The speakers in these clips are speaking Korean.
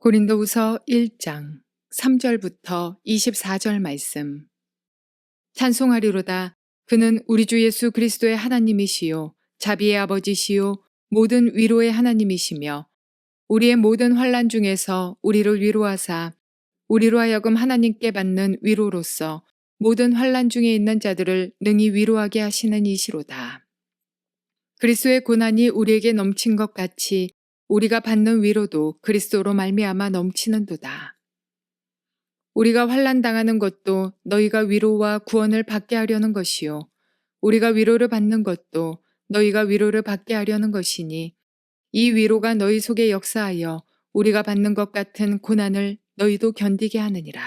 고린도후서 1장 3절부터 24절 말씀. 찬송하리로다. 그는 우리 주 예수 그리스도의 하나님이시요 자비의 아버지시요 모든 위로의 하나님이시며 우리의 모든 환난 중에서 우리를 위로하사 우리로 하여금 하나님께 받는 위로로서 모든 환난 중에 있는 자들을 능히 위로하게 하시는 이시로다. 그리스도의 고난이 우리에게 넘친 것 같이 우리가 받는 위로도 그리스도로 말미암아 넘치는도다. 우리가 환난 당하는 것도 너희가 위로와 구원을 받게 하려는 것이요 우리가 위로를 받는 것도 너희가 위로를 받게 하려는 것이니 이 위로가 너희 속에 역사하여 우리가 받는 것 같은 고난을 너희도 견디게 하느니라.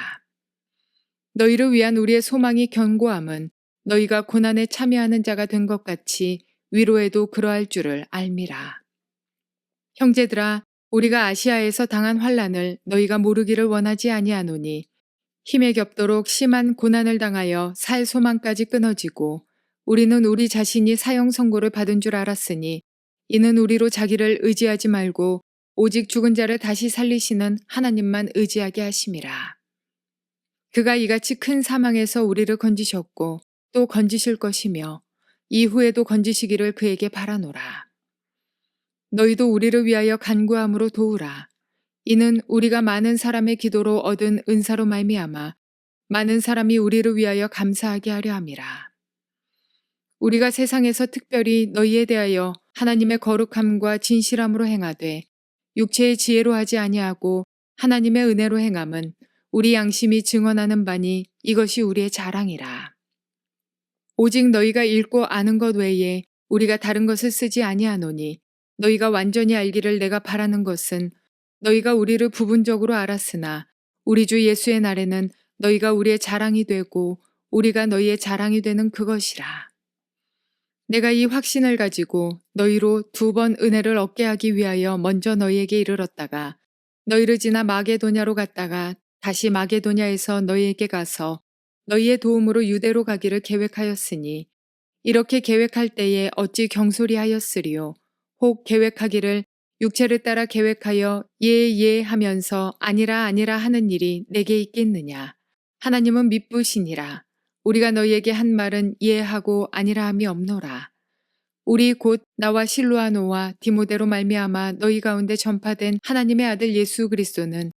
너희를 위한 우리의 소망이 견고함은 너희가 고난에 참여하는 자가 된 것 같이 위로에도 그러할 줄을 알미라. 형제들아, 우리가 아시아에서 당한 환난을 너희가 모르기를 원하지 아니하노니 힘에 겹도록 심한 고난을 당하여 살 소망까지 끊어지고 우리는 우리 자신이 사형 선고를 받은 줄 알았으니 이는 우리로 자기를 의지하지 말고 오직 죽은 자를 다시 살리시는 하나님만 의지하게 하심이라. 그가 이같이 큰 사망에서 우리를 건지셨고 또 건지실 것이며 이후에도 건지시기를 그에게 바라노라. 너희도 우리를 위하여 간구함으로 도우라. 이는 우리가 많은 사람의 기도로 얻은 은사로 말미암아 많은 사람이 우리를 위하여 감사하게 하려 함이라. 우리가 세상에서 특별히 너희에 대하여 하나님의 거룩함과 진실함으로 행하되 육체의 지혜로 하지 아니하고 하나님의 은혜로 행함은 우리 양심이 증언하는 바니 이것이 우리의 자랑이라. 오직 너희가 읽고 아는 것 외에 우리가 다른 것을 쓰지 아니하노니 너희가 완전히 알기를 내가 바라는 것은 너희가 우리를 부분적으로 알았으나 우리 주 예수의 날에는 너희가 우리의 자랑이 되고 우리가 너희의 자랑이 되는 그것이라. 내가 이 확신을 가지고 너희로 2번 은혜를 얻게 하기 위하여 먼저 너희에게 이르렀다가 너희를 지나 마게도냐로 갔다가 다시 마게도냐에서 너희에게 가서 너희의 도움으로 유대로 가기를 계획하였으니 이렇게 계획할 때에 어찌 경솔이하였으리요. 혹 계획하기를 육체를 따라 계획하여 예 하면서 아니라 하는 일이 내게 있겠느냐. 하나님은 미쁘시니라. 우리가 너희에게 한 말은 예하고 아니라 함이 없노라. 우리 곧 나와 실루아노와 디모데로 말미암아 너희 가운데 전파된 하나님의 아들 예수 그리스도는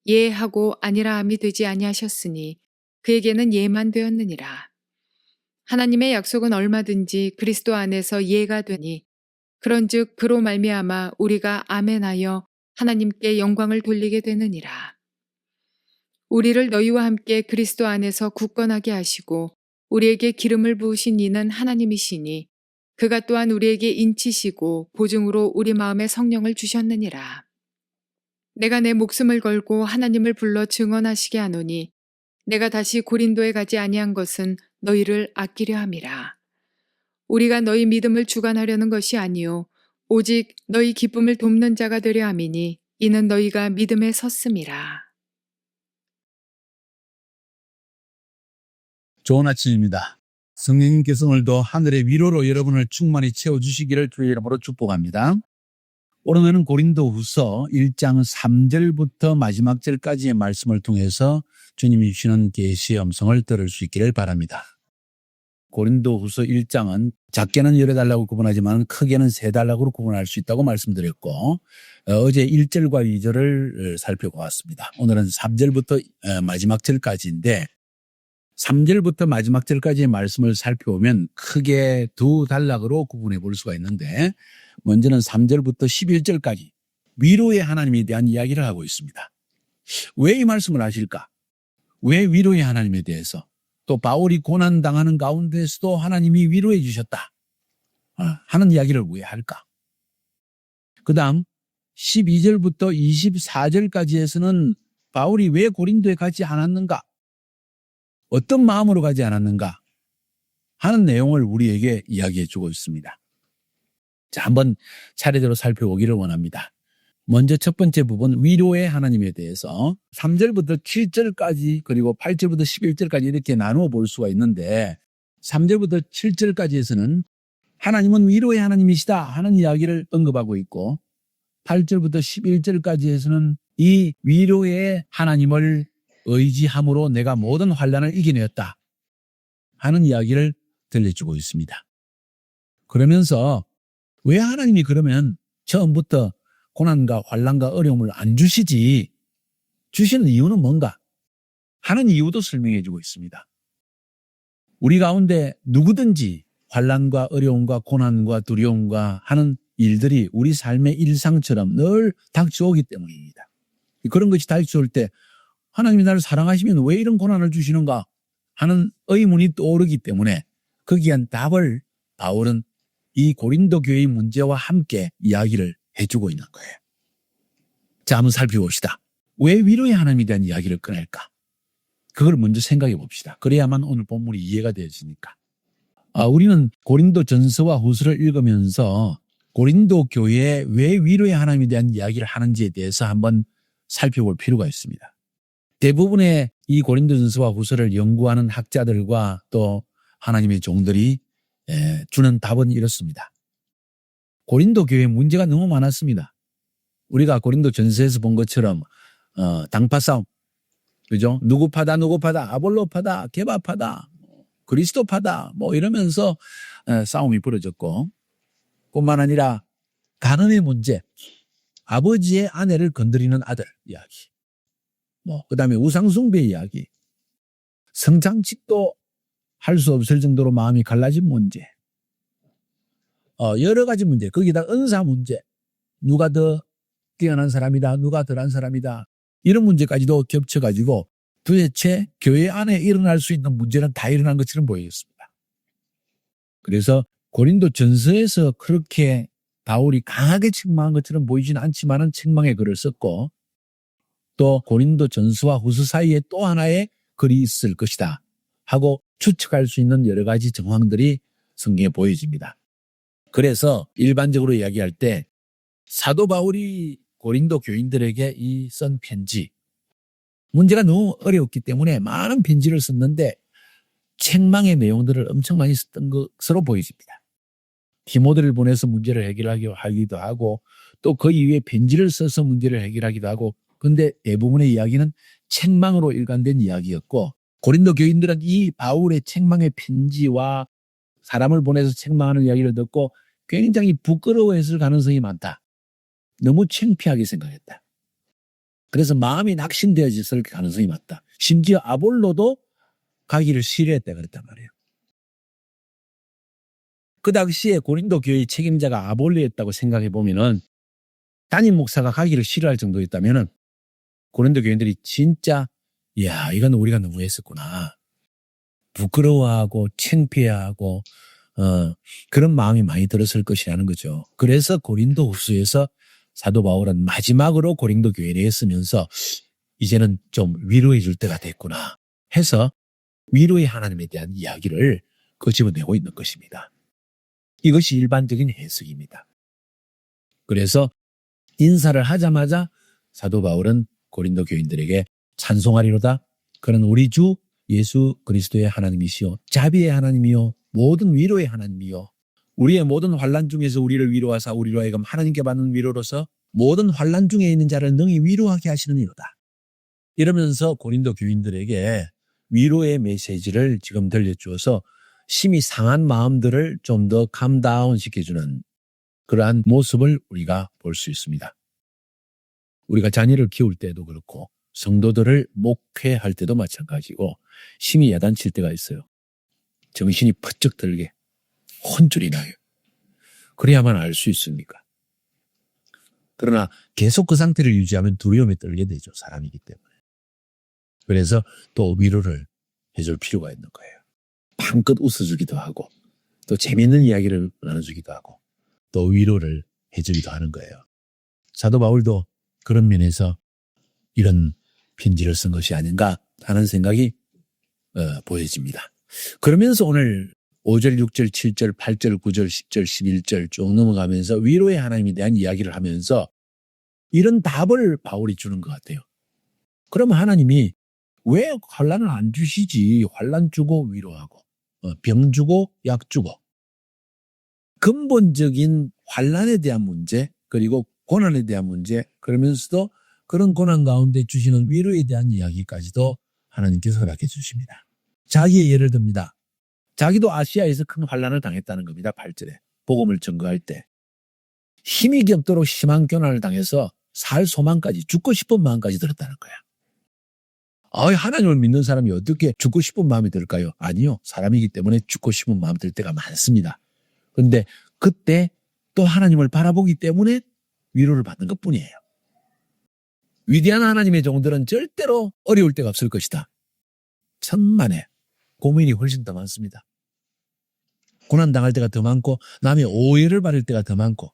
예하고 아니라 함이 되지 아니하셨으니 그에게는 예만 되었느니라. 하나님의 약속은 얼마든지 그리스도 안에서 예가 되니 그런즉 그로 말미암아 우리가 아멘하여 하나님께 영광을 돌리게 되느니라. 우리를 너희와 함께 그리스도 안에서 굳건하게 하시고 우리에게 기름을 부으신 이는 하나님이시니 그가 또한 우리에게 인치시고 보증으로 우리 마음에 성령을 주셨느니라. 내가 내 목숨을 걸고 하나님을 불러 증언하시게 하노니 내가 다시 고린도에 가지 아니한 것은 너희를 아끼려 함이라. 우리가 너희 믿음을 주관하려는 것이 아니요 오직 너희 기쁨을 돕는 자가 되려 함이니 이는 너희가 믿음에 섰음이라. 좋은 아침입니다. 성령님께서 오늘도 하늘의 위로로 여러분을 충만히 채워주시기를 주의 이름으로 축복합니다. 오늘은 고린도후서 1장 3절부터 마지막 절까지의 말씀을 통해서 주님이 주시는 계시의 음성을 들을 수 있기를 바랍니다. 고린도후서 1장은 작게는 열어달라고 구분하지만 크게는 세달락으로 구분할 수 있다고 말씀드렸고 어제 1절과 2절을 살펴보았습니다. 오늘은 3절부터 마지막 절까지인데 3절부터 마지막 절까지의 말씀을 살펴보면 크게 2단락으로 구분해 볼 수가 있는데 먼저는 3절부터 11절까지 위로의 하나님에 대한 이야기를 하고 있습니다. 왜 이 말씀을 하실까? 왜 위로의 하나님에 대해서? 또 바울이 고난당하는 가운데서도 하나님이 위로해 주셨다 하는 이야기를 왜 할까? 그 다음 12절부터 24절까지에서는 바울이 왜 고린도에 가지 않았는가? 어떤 마음으로 가지 않았는가 하는 내용을 우리에게 이야기해 주고 있습니다. 자, 한번 차례대로 살펴보기를 원합니다. 먼저 첫 번째 부분 위로의 하나님에 대해서 3절부터 7절까지 그리고 8절부터 11절까지 이렇게 나누어 볼 수가 있는데 3절부터 7절까지에서는 하나님은 위로의 하나님이시다 하는 이야기를 언급하고 있고 8절부터 11절까지에서는 이 위로의 하나님을 의지함으로 내가 모든 환난을 이겨내었다 하는 이야기를 들려주고 있습니다. 그러면서 왜 하나님이 그러면 처음부터 고난과 환난과 어려움을 안 주시지? 주시는 이유는 뭔가? 하는 이유도 설명해 주고 있습니다. 우리 가운데 누구든지 환난과 어려움과 고난과 두려움과 하는 일들이 우리 삶의 일상처럼 늘 닥쳐오기 때문입니다. 그런 것이 닥쳐올 때 하나님이 나를 사랑하시면 왜 이런 고난을 주시는가 하는 의문이 떠오르기 때문에 거기에 한 답을 바울은 이 고린도 교회의 문제와 함께 이야기를 해주고 있는 거예요. 자, 한번 살펴봅시다. 왜 위로의 하나님에 대한 이야기를 꺼낼까? 그걸 먼저 생각해 봅시다. 그래야만 오늘 본문이 이해가 되어지니까. 우리는 고린도 전서와 후서를 읽으면서 고린도 교회에 왜 위로의 하나님에 대한 이야기를 하는지에 대해서 한번 살펴볼 필요가 있습니다. 대부분의 이 고린도 전서와 후서를 연구하는 학자들과 또 하나님의 종들이 주는 답은 이렇습니다. 고린도 교회에 문제가 너무 많았습니다. 우리가 고린도 전서에서 본 것처럼 당파 싸움, 그죠? 누구 파다, 아볼로 파다, 게바 파다, 그리스도 파다, 뭐 이러면서 싸움이 벌어졌고, 뿐만 아니라 가늠의 문제, 아버지의 아내를 건드리는 아들 이야기, 그다음에 우상숭배 이야기, 성장직도 할 수 없을 정도로 마음이 갈라진 문제, 여러 가지 문제, 거기다 은사 문제, 누가 더 뛰어난 사람이다, 누가 덜한 사람이다, 이런 문제까지도 겹쳐가지고 도대체 교회 안에 일어날 수 있는 문제는 다 일어난 것처럼 보이겠습니다. 그래서 고린도 전서에서 그렇게 바울이 강하게 책망한 것처럼 보이지는 않지만은 책망의 글을 썼고, 또 고린도 전서와 후서 사이에 또 하나의 글이 있을 것이다 하고 추측할 수 있는 여러 가지 정황들이 성경에 보여집니다. 그래서 일반적으로 이야기할 때 사도 바울이 고린도 교인들에게 이 쓴 편지, 문제가 너무 어려웠기 때문에 많은 편지를 썼는데 책망의 내용들을 엄청 많이 썼던 것으로 보여집니다. 디모데를 보내서 문제를 해결하기도 하고 또 그 이후에 편지를 써서 문제를 해결하기도 하고, 근데 대부분의 이야기는 책망으로 일관된 이야기였고, 고린도 교인들은 이 바울의 책망의 편지와 사람을 보내서 책망하는 이야기를 듣고 굉장히 부끄러워했을 가능성이 많다. 너무 창피하게 생각했다. 그래서 마음이 낙심되어졌을 가능성이 많다. 심지어 아볼로도 가기를 싫어했다 그랬단 말이에요. 그 당시에 고린도 교회의 책임자가 아볼로였다고 생각해 보면은, 담임 목사가 가기를 싫어할 정도였다면은 고린도 교인들이 진짜 이건 우리가 너무했었구나, 부끄러워하고 창피해하고 그런 마음이 많이 들었을 것이라는 거죠. 그래서 고린도 후서에서 사도 바울은 마지막으로 고린도 교회에 쓰면서 이제는 좀 위로해 줄 때가 됐구나 해서 위로의 하나님에 대한 이야기를 끄집어내고 있는 것입니다. 이것이 일반적인 해석입니다. 그래서 인사를 하자마자 사도 바울은 고린도 교인들에게 찬송하리로다. 그는 우리 주 예수 그리스도의 하나님이시요 자비의 하나님이요 모든 위로의 하나님이요 우리의 모든 환난 중에서 우리를 위로하사 우리로 하여금 하나님께 받는 위로로서 모든 환난 중에 있는 자를 능히 위로하게 하시는 이로다. 이러면서 고린도 교인들에게 위로의 메시지를 지금 들려주어서 심히 상한 마음들을 좀 더 캄다운 시켜주는 그러한 모습을 우리가 볼 수 있습니다. 우리가 자녀를 키울 때도 그렇고 성도들을 목회할 때도 마찬가지고 심히 야단칠 때가 있어요. 정신이 퍼쩍 들게 혼쭐이 나요. 그래야만 알 수 있습니까? 그러나 계속 그 상태를 유지하면 두려움에 떨게 되죠. 사람이기 때문에. 그래서 또 위로를 해줄 필요가 있는 거예요. 방긋 웃어주기도 하고 또 재미있는 이야기를 나눠주기도 하고 또 위로를 해주기도 하는 거예요. 사도 바울도 그런 면에서 이런 편지를 쓴 것이 아닌가 하는 생각이 보여집니다. 그러면서 오늘 5절, 6절, 7절, 8절, 9절, 10절, 11절 쭉 넘어가면서 위로의 하나님에 대한 이야기를 하면서 이런 답을 바울이 주는 것 같아요. 그러면 하나님이 왜 환난을 안 주시지? 환난 주고 위로하고 병 주고 약 주고 근본적인 환난에 대한 문제 그리고 고난에 대한 문제 그러면서도 그런 고난 가운데 주시는 위로에 대한 이야기까지도 하나님께서 허락해 주십니다. 자기의 예를 듭니다. 자기도 아시아에서 큰 환난을 당했다는 겁니다. 8절에. 복음을 전거할 때. 힘이 없도록 심한 고난을 당해서 살 소망까지, 죽고 싶은 마음까지 들었다는 거야. 하나님을 믿는 사람이 어떻게 죽고 싶은 마음이 들까요? 아니요. 사람이기 때문에 죽고 싶은 마음 들 때가 많습니다. 그런데 그때 또 하나님을 바라보기 때문에 위로를 받는 것뿐이에요. 위대한 하나님의 종들은 절대로 어려울 때가 없을 것이다. 천만에 고민이 훨씬 더 많습니다. 고난당할 때가 더 많고 남의 오해를 받을 때가 더 많고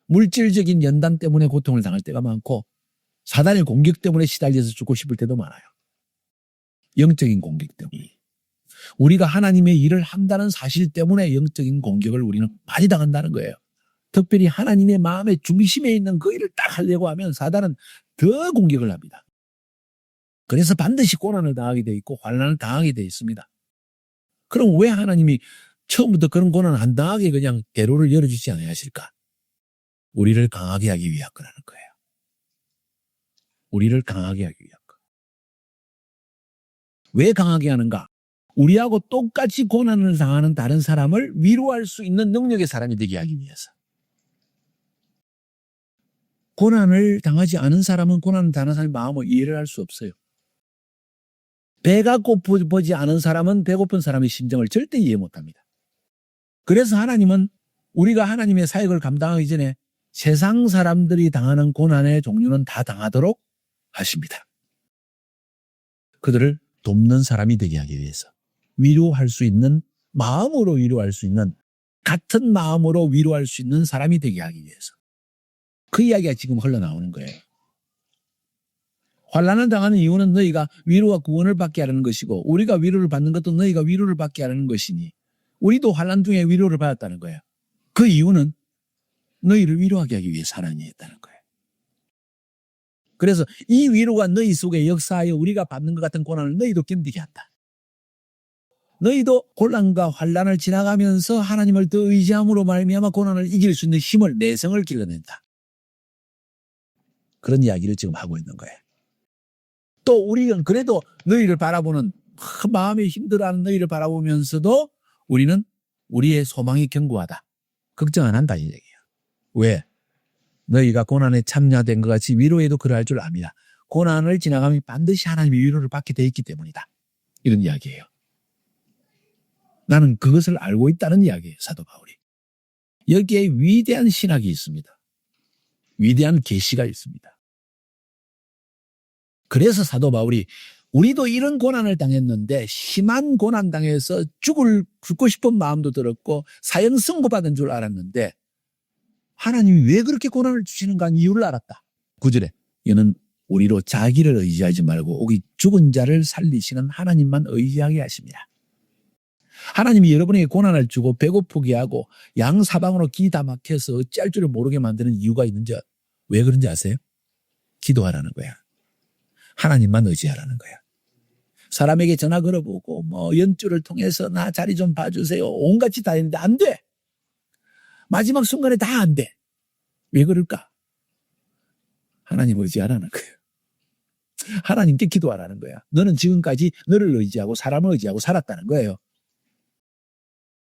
물질적인 연단 때문에 고통을 당할 때가 많고 사단의 공격 때문에 시달려서 죽고 싶을 때도 많아요. 영적인 공격 때문에. 우리가 하나님의 일을 한다는 사실 때문에 영적인 공격을 우리는 많이 당한다는 거예요. 특별히 하나님의 마음의 중심에 있는 그 일을 딱 하려고 하면 사단은 더 공격을 합니다. 그래서 반드시 고난을 당하게 돼 있고 환난을 당하게 돼 있습니다. 그럼 왜 하나님이 처음부터 그런 고난을 안 당하게 그냥 대로를 열어주지 않아야 하실까? 우리를 강하게 하기 위한 거라는 거예요. 우리를 강하게 하기 위한 거. 왜 강하게 하는가? 우리하고 똑같이 고난을 당하는 다른 사람을 위로할 수 있는 능력의 사람이 되게 하기 위해서. 고난을 당하지 않은 사람은 고난을 당하는 사람의 마음을 이해를 할 수 없어요. 배가 고프지 않은 사람은 배고픈 사람의 심정을 절대 이해 못합니다. 그래서 하나님은 우리가 하나님의 사역을 감당하기 전에 세상 사람들이 당하는 고난의 종류는 다 당하도록 하십니다. 그들을 돕는 사람이 되게 하기 위해서. 위로할 수 있는, 마음으로 위로할 수 있는, 같은 마음으로 위로할 수 있는 사람이 되게 하기 위해서. 그 이야기가 지금 흘러나오는 거예요. 환난을 당하는 이유는 너희가 위로와 구원을 받게 하려는 것이고 우리가 위로를 받는 것도 너희가 위로를 받게 하려는 것이니 우리도 환난 중에 위로를 받았다는 거예요. 그 이유는 너희를 위로하게 하기 위해서 하나님이 했다는 거예요. 그래서 이 위로가 너희 속에 역사하여 우리가 받는 것 같은 고난을 너희도 견디게 한다. 너희도 곤란과 환난을 지나가면서 하나님을 더 의지함으로 말미암아 고난을 이길 수 있는 힘을, 내성을 길러낸다. 그런 이야기를 지금 하고 있는 거예요. 또 우리는 그래도 너희를 바라보는 마음이 힘들어하는 너희를 바라보면서도 우리는 우리의 소망이 견고하다. 걱정 안 한다 이 얘기예요. 왜? 너희가 고난에 참여된 것 같이 위로에도 그러할 줄 압니다. 고난을 지나가면 반드시 하나님의 위로를 받게 돼 있기 때문이다. 이런 이야기예요. 나는 그것을 알고 있다는 이야기예요. 사도 바울이. 여기에 위대한 신학이 있습니다. 위대한 계시가 있습니다. 그래서 사도 바울이 우리도 이런 고난을 당했는데 심한 고난 당해서 죽고 싶은 마음도 들었고 사형 선고받은 줄 알았는데 하나님이 왜 그렇게 고난을 주시는가 하는 이유를 알았다. 9절에 이는 우리로 자기를 의지하지 말고 오직 죽은 자를 살리시는 하나님만 의지하게 하십니다. 하나님이 여러분에게 고난을 주고 배고프게 하고 양사방으로 기 다 막혀서 어찌할 줄을 모르게 만드는 이유가 있는지 왜 그런지 아세요? 기도하라는 거야. 하나님만 의지하라는 거야. 사람에게 전화 걸어보고 연주를 통해서 나 자리 좀 봐주세요. 온갖 짓 다 했는데 안 돼. 마지막 순간에 다 안 돼. 왜 그럴까? 하나님 의지하라는 거예요. 하나님께 기도하라는 거야. 너는 지금까지 너를 의지하고 사람을 의지하고 살았다는 거예요.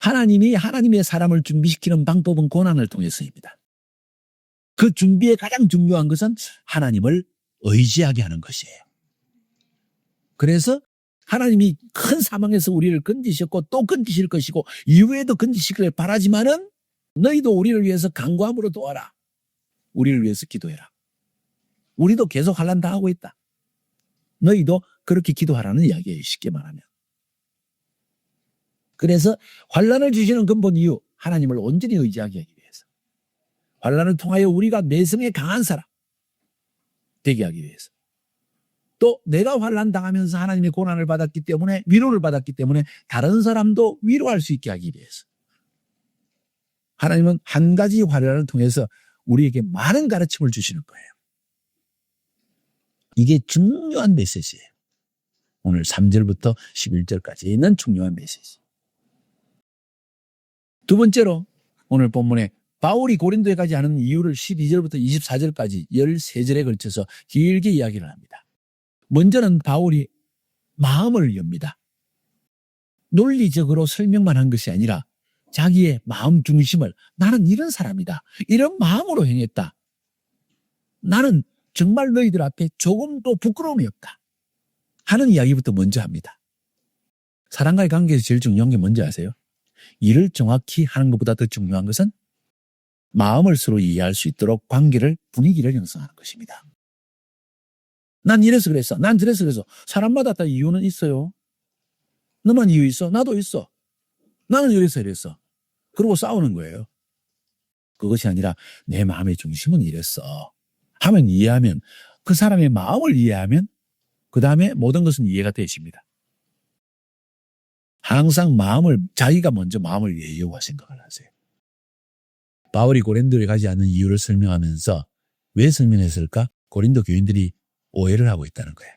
하나님이 하나님의 사람을 준비시키는 방법은 고난을 통해서입니다. 그 준비의 가장 중요한 것은 하나님을 의지하게 하는 것이에요. 그래서 하나님이 큰 사망에서 우리를 건지셨고 또 건지실 것이고 이후에도 건지시기를 바라지만은 너희도 우리를 위해서 간구함으로 도와라. 우리를 위해서 기도해라. 우리도 계속 환난 당하고 있다. 너희도 그렇게 기도하라는 이야기예요. 쉽게 말하면. 그래서 환난을 주시는 근본 이유, 하나님을 온전히 의지하게 하기 위해서. 환난을 통하여 우리가 내성에 강한 사람 되게 하기 위해서. 또 내가 환난 당하면서 하나님의 고난을 받았기 때문에 위로를 받았기 때문에 다른 사람도 위로할 수 있게 하기 위해서. 하나님은 한 가지 환난을 통해서 우리에게 많은 가르침을 주시는 거예요. 이게 중요한 메시지예요. 오늘 3절부터 11절까지 있는 중요한 메시지. 두 번째로 오늘 본문에 바울이 고린도에 가지 않은 이유를 12절부터 24절까지 13절에 걸쳐서 길게 이야기를 합니다. 먼저는 바울이 마음을 엽니다. 논리적으로 설명만 한 것이 아니라 자기의 마음 중심을 나는 이런 사람이다. 이런 마음으로 행했다. 나는 정말 너희들 앞에 조금도 부끄러움이 없다. 하는 이야기부터 먼저 합니다. 사람과의 관계에서 제일 중요한 게 뭔지 아세요? 일을 정확히 하는 것보다 더 중요한 것은 마음을 서로 이해할 수 있도록 관계를, 분위기를 형성하는 것입니다. 난 이래서 그랬어. 난 저래서 그래서. 사람마다 다 이유는 있어요. 너만 이유 있어? 나도 있어. 나는 이래서 이랬어. 그러고 싸우는 거예요. 그것이 아니라 내 마음의 중심은 이랬어. 하면 이해하면, 그 사람의 마음을 이해하면 그 다음에 모든 것은 이해가 되십니다. 항상 자기가 먼저 마음을 이해하려고 생각을 하세요. 바울이 고린도에 가지 않는 이유를 설명하면서 왜 설명했을까? 고린도 교인들이 오해를 하고 있다는 거예요.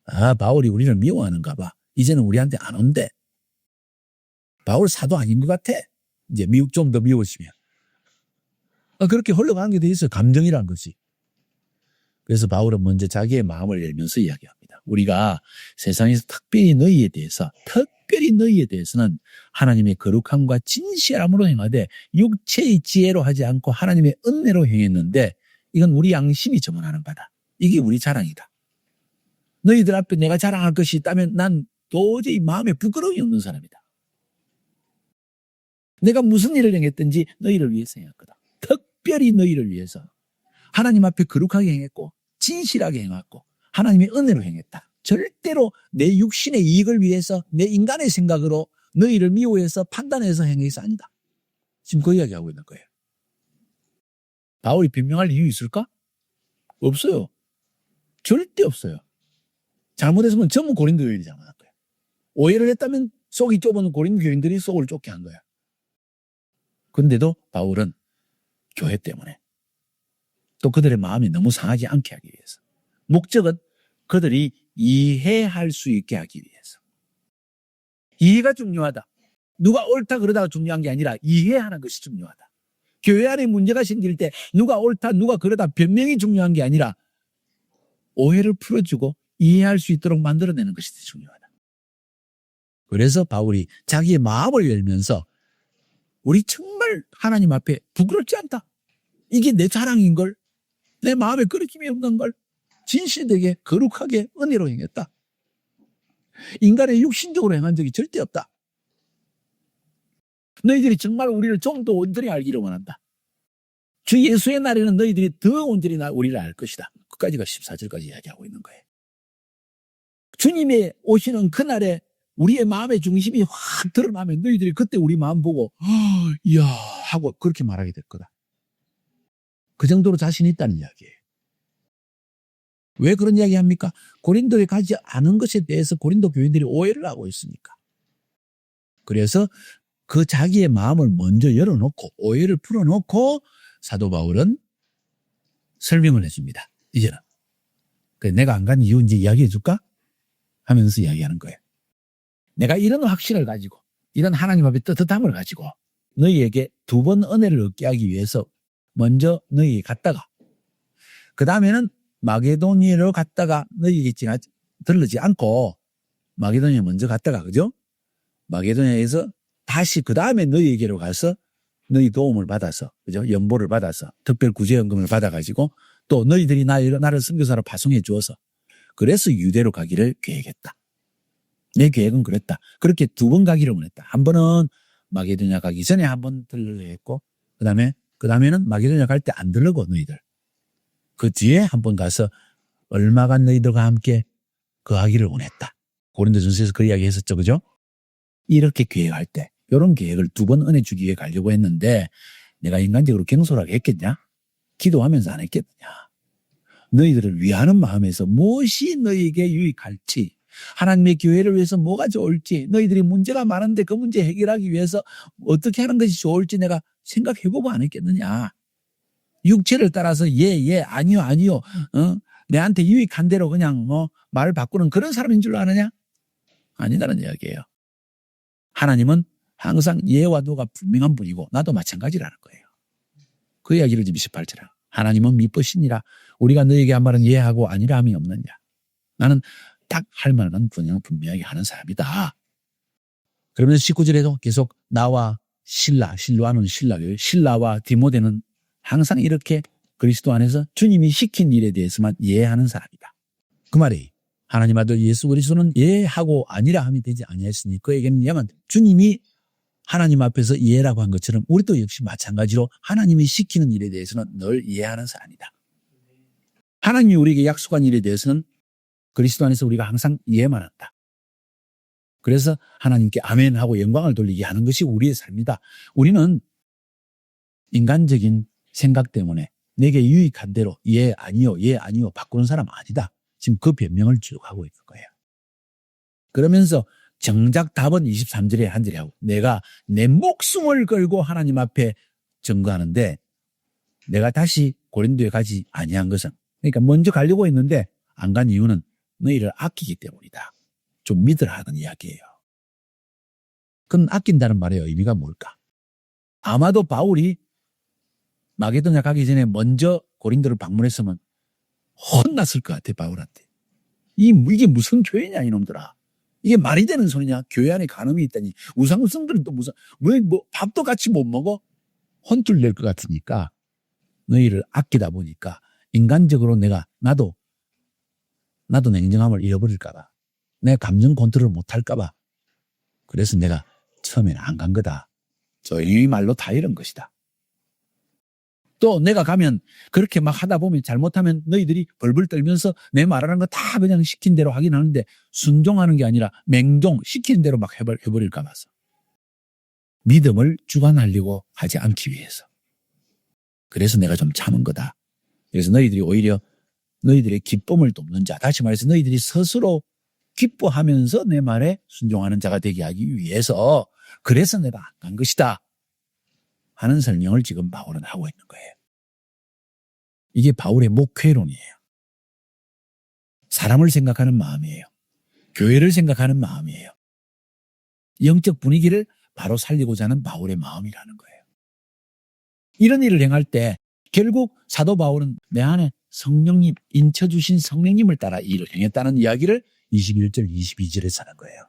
아, 바울이 우리를 미워하는가 봐. 이제는 우리한테 안 온대. 바울 사도 아닌 것 같아. 이제 좀 더 미워지면. 그렇게 흘러가는 게 돼 있어요. 감정이란 것이. 그래서 바울은 먼저 자기의 마음을 열면서 이야기합니다. 우리가 세상에서 특별히 너희에 대해서는 하나님의 거룩함과 진실함으로 행하되 육체의 지혜로 하지 않고 하나님의 은혜로 행했는데 이건 우리 양심이 정언하는 바다. 이게 우리 자랑이다. 너희들 앞에 내가 자랑할 것이 있다면 난 도저히 마음에 부끄러움이 없는 사람이다. 내가 무슨 일을 행했든지 너희를 위해서 행했거든. 특별히 너희를 위해서 하나님 앞에 거룩하게 행했고 진실하게 행했고 하나님의 은혜로 행했다. 절대로 내 육신의 이익을 위해서 내 인간의 생각으로 너희를 미워해서 판단해서 행해서 아니다. 지금 그 이야기하고 있는 거예요. 바울이 변명할 이유 있을까? 없어요. 절대 없어요. 잘못했으면 전부 고린도 교인이 잘못한 거예요. 오해를 했다면 속이 좁은 고린도 교인들이 속을 좁게 한 거예요. 그런데도 바울은 교회 때문에 또 그들의 마음이 너무 상하지 않게 하기 위해서, 목적은 그들이 이해할 수 있게 하기 위해서. 이해가 중요하다. 누가 옳다 그러다가 중요한 게 아니라 이해하는 것이 중요하다. 교회 안에 문제가 생길 때 누가 옳다 누가 그러다 변명이 중요한 게 아니라 오해를 풀어주고 이해할 수 있도록 만들어내는 것이 중요하다. 그래서 바울이 자기의 마음을 열면서 우리 정말 하나님 앞에 부끄럽지 않다. 이게 내 자랑인걸. 내 마음에 거리낌이 없는 걸. 진실되게 거룩하게 은혜로 행했다. 인간의 육신적으로 행한 적이 절대 없다. 너희들이 정말 우리를 좀 더 온전히 알기를 원한다. 주 예수의 날에는 너희들이 더 온전히 우리를 알 것이다. 끝까지가 14절까지 이야기하고 있는 거예요. 주님의 오시는 그날에 우리의 마음의 중심이 확 드러나면 너희들이 그때 우리 마음 보고 이야 하고 그렇게 말하게 될 거다. 그 정도로 자신이 있다는 이야기예요. 왜 그런 이야기 합니까? 고린도에 가지 않은 것에 대해서 고린도 교인들이 오해를 하고 있으니까. 그래서 그 자기의 마음을 먼저 열어놓고 오해를 풀어놓고 사도 바울은 설명을 해줍니다. 이제는. 그래서 내가 안 간 이유 이제 이야기해 줄까? 하면서 이야기하는 거예요. 내가 이런 확신을 가지고 이런 하나님 앞에 떳떳함을 가지고 너희에게 두 번 은혜를 얻게 하기 위해서 먼저 너희에게 갔다가 그 다음에는 마게도니아로 갔다가 너희에게 들르지 않고 마게도니아에 먼저 갔다가 그죠? 마게도니아에서 다시 그 다음에 너희에게로 가서 너희 도움을 받아서 그죠? 연보를 받아서 특별 구제연금을 받아가지고 또 너희들이 나를 선교사로 파송해 주어서 그래서 유대로 가기를 계획했다. 내 계획은 그랬다. 그렇게 두 번 가기를 원했다. 한 번은 마게도니아 가기 전에 한 번 들르려 했고 그 다음에는 마게도니아 갈 때 안 들르고 너희들. 그 뒤에 한 번 가서 얼마간 너희들과 함께 거하기를 원했다. 고린도전서에서 그 이야기 했었죠. 그죠? 이렇게 계획할 때 이런 계획을 두 번 은혜 주기 위해 가려고 했는데 내가 인간적으로 경솔하게 했겠냐? 기도하면서 안 했겠느냐? 너희들을 위하는 마음에서 무엇이 너희에게 유익할지 하나님의 교회를 위해서 뭐가 좋을지 너희들이 문제가 많은데 그 문제 해결하기 위해서 어떻게 하는 것이 좋을지 내가 생각해보고 안 했겠느냐? 육체를 따라서 아니요 내한테 유익한 대로 그냥 말을 바꾸는 그런 사람인 줄 아느냐? 아니다는 이야기예요. 하나님은 항상 예와 노가 분명한 분이고 나도 마찬가지라는 거예요. 그 이야기를 지금 28절에 하나님은 미쁘시니라. 우리가 너에게 한 말은 예하고 아니라 함이 없느냐. 나는 딱 할 말은 그냥 분명하게 하는 사람이다. 그러면서 19절에도 계속 나와 실로아는 신라교예요. 신라와 디모데는 항상 이렇게 그리스도 안에서 주님이 시킨 일에 대해서만 예하는 사람이다. 그 말이 하나님 아들 예수 그리스도는 예하고 아니라 함이 되지 아니하였으니 그에게는 야만 주님이 하나님 앞에서 예라고 한 것처럼 우리도 역시 마찬가지로 하나님이 시키는 일에 대해서는 늘 예하는 사람이다. 하나님이 우리에게 약속한 일에 대해서는 그리스도 안에서 우리가 항상 예만 한다. 그래서 하나님께 아멘하고 영광을 돌리게 하는 것이 우리의 삶이다. 우리는 인간적인 생각 때문에 내게 유익한 대로 예 아니요 바꾸는 사람 아니다. 지금 그 변명을 쭉 하고 있는 거예요. 그러면서 정작 답은 23절에 한 절에 하고 내가 내 목숨을 걸고 하나님 앞에 증거하는데 내가 다시 고린도에 가지 아니한 것은 그러니까 먼저 가려고 했는데 안 간 이유는 너희를 아끼기 때문이다. 좀 믿으라 하는 이야기예요. 그건 아낀다는 말의 의미가 뭘까? 아마도 바울이 마게도냐 가기 전에 먼저 고린도를 방문했으면 혼났을 것 같아, 바울한테. 이게 무슨 교회냐, 이놈들아. 이게 말이 되는 소리냐? 교회 안에 간음이 있다니. 우상성들은 또 왜 밥도 같이 못 먹어? 혼쭐 낼 것 같으니까 너희를 아끼다 보니까 인간적으로 나도 냉정함을 잃어버릴까봐. 내 감정 컨트롤 못할까봐. 그래서 내가 처음에는 안 간 거다. 저희 말로 다 이런 것이다. 또 내가 가면 그렇게 막 하다 보면 잘못하면 너희들이 벌벌 떨면서 내 말하는 거 다 그냥 시킨 대로 하긴 하는데 순종하는 게 아니라 맹종 시키는 대로 막 해버릴까 봐서. 믿음을 주관하려고 하지 않기 위해서. 그래서 내가 좀 참은 거다. 그래서 너희들이 오히려 너희들의 기쁨을 돕는 자, 다시 말해서 너희들이 스스로 기뻐하면서 내 말에 순종하는 자가 되게 하기 위해서 그래서 내가 안 간 것이다 하는 설명을 지금 바울은 하고 있는 거예요. 이게 바울의 목회론이에요. 사람을 생각하는 마음이에요. 교회를 생각하는 마음이에요. 영적 분위기를 바로 살리고자 하는 바울의 마음이라는 거예요. 이런 일을 행할 때 결국 사도 바울은 내 안에 성령님, 인쳐주신 성령님을 따라 이 일을 행했다는 이야기를 21절, 22절에 하는 거예요.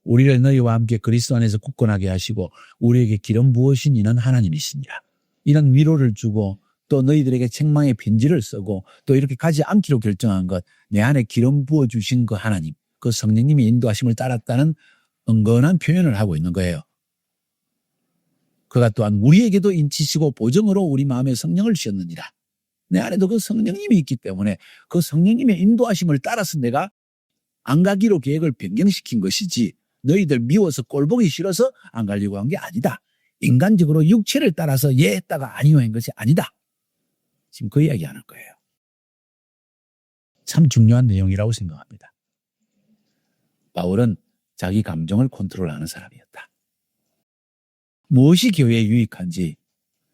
우리를 너희와 함께 그리스도 안에서 굳건하게 하시고 우리에게 기름 부으신 이는 하나님이시니라. 이런 위로를 주고 또 너희들에게 책망의 편지를 쓰고 또 이렇게 가지 않기로 결정한 것, 내 안에 기름 부어주신 그 하나님, 그 성령님의 인도하심을 따랐다는 은근한 표현을 하고 있는 거예요. 그가 또한 우리에게도 인치시고 보정으로 우리 마음에 성령을 주셨느니라. 내 안에도 그 성령님이 있기 때문에 그 성령님의 인도하심을 따라서 내가 안 가기로 계획을 변경시킨 것이지 너희들 미워서 꼴보기 싫어서 안 가려고 한 게 아니다. 인간적으로 육체를 따라서 예 했다가 아니요 한 것이 아니다. 지금 그 이야기 하는 거예요. 참 중요한 내용이라고 생각합니다. 바울은 자기 감정을 컨트롤하는 사람이었다. 무엇이 교회에 유익한지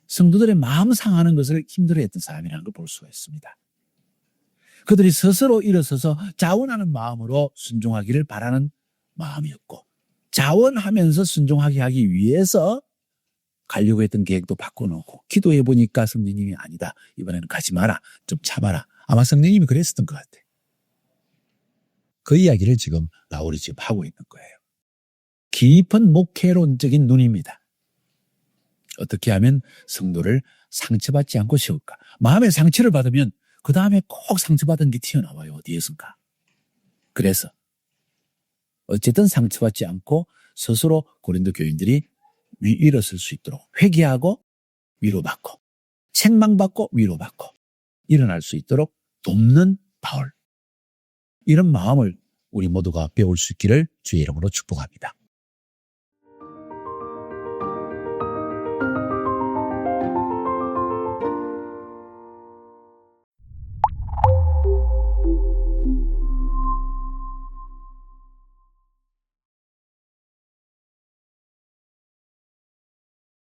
성도들의 마음 상하는 것을 힘들어했던 사람이라는 걸 볼 수가 있습니다. 그들이 스스로 일어서서 자원하는 마음으로 순종하기를 바라는 마음이었고 자원하면서 순종하게 하기 위해서 가려고 했던 계획도 바꿔놓고 기도해 보니까 성령님이 아니다. 이번에는 가지 마라. 좀 참아라. 아마 성령님이 그랬었던 것 같아. 그 이야기를 지금 바울이 지금 하고 있는 거예요. 깊은 목회론적인 눈입니다. 어떻게 하면 성도를 상처받지 않고 세울까? 마음의 상처를 받으면 그 다음에 꼭 상처받은 게 튀어나와요. 어디에선가. 그래서 어쨌든 상처받지 않고 스스로 고린도 교인들이 일어설 수 있도록 회개하고 위로받고 책망받고 위로받고 일어날 수 있도록 돕는 바울. 이런 마음을 우리 모두가 배울 수 있기를 주의 이름으로 축복합니다.